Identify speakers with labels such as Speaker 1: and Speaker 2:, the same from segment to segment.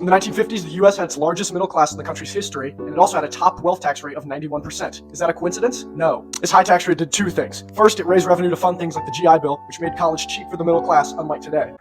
Speaker 1: In the 1950s, the US had its largest middle class in the country's history, and it also had a top wealth tax rate of 91%. Is that a coincidence? No. This high tax rate did two things. First, it raised revenue to fund things like the GI Bill, which made college cheap for the middle class, unlike today.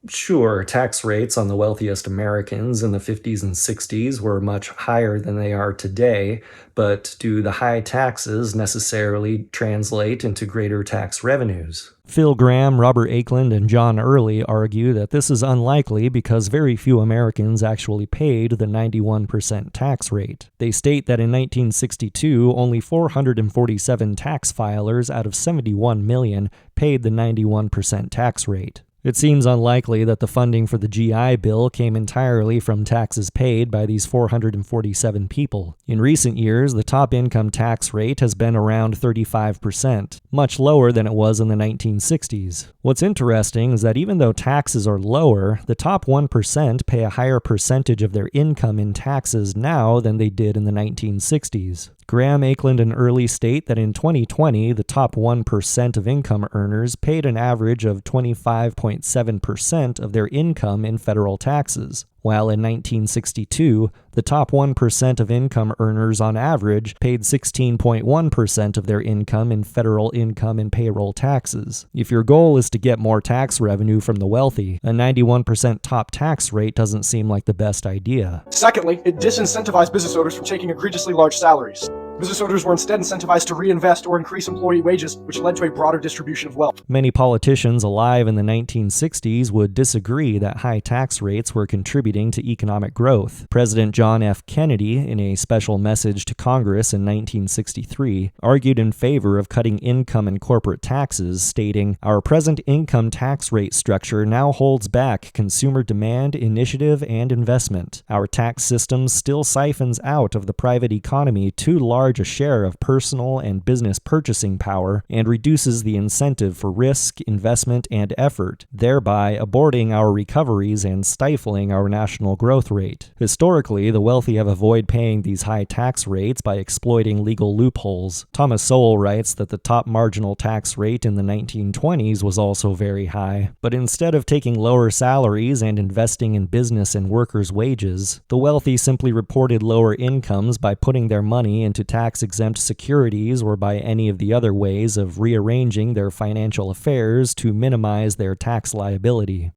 Speaker 2: Sure, tax rates on the wealthiest Americans in the 50s and 60s were much higher than they are today, but do the high taxes necessarily translate into greater tax revenues? Phil Gramm, Robert Akeland, and John Early argue that this is unlikely because very few Americans actually paid the 91% tax rate. They state that in 1962, only 447 tax filers out of 71 million paid the 91% tax rate. It seems unlikely that the funding for the GI Bill came entirely from taxes paid by these 447 people. In recent years, the top income tax rate has been around 35%, much lower than it was in the 1960s. What's interesting is that even though taxes are lower, the top 1% pay a higher percentage of their income in taxes now than they did in the 1960s. Gramm, Akeland, and Early state that in 2020, the top 1% of income earners paid an average of 25.7% of their income in federal taxes, while in 1962, the top 1% of income earners on average paid 16.1% of their income in federal income and payroll taxes. If your goal is to get more tax revenue from the wealthy, a 91% top tax rate doesn't seem like the best idea.
Speaker 1: Secondly, it disincentivized business owners from taking egregiously large salaries. Business owners were instead incentivized to reinvest or increase employee wages, which led to a broader distribution of wealth.
Speaker 2: Many politicians alive in the 1960s would disagree that high tax rates were contributing to economic growth. President John F. Kennedy, in a special message to Congress in 1963, argued in favor of cutting income and corporate taxes, stating, "Our present income tax rate structure now holds back consumer demand, initiative, and investment. Our tax system still siphons out of the private economy too large a share of personal and business purchasing power and reduces the incentive for risk, investment, and effort, thereby aborting our recoveries and stifling our national growth rate. Historically, the wealthy have avoided paying these high tax rates by exploiting legal loopholes." Thomas Sowell writes that the top marginal tax rate in the 1920s was also very high, but instead of taking lower salaries and investing in business and workers' wages, the wealthy simply reported lower incomes by putting their money into tax-exempt securities or by any of the other ways of rearranging their financial affairs to minimize their tax liability.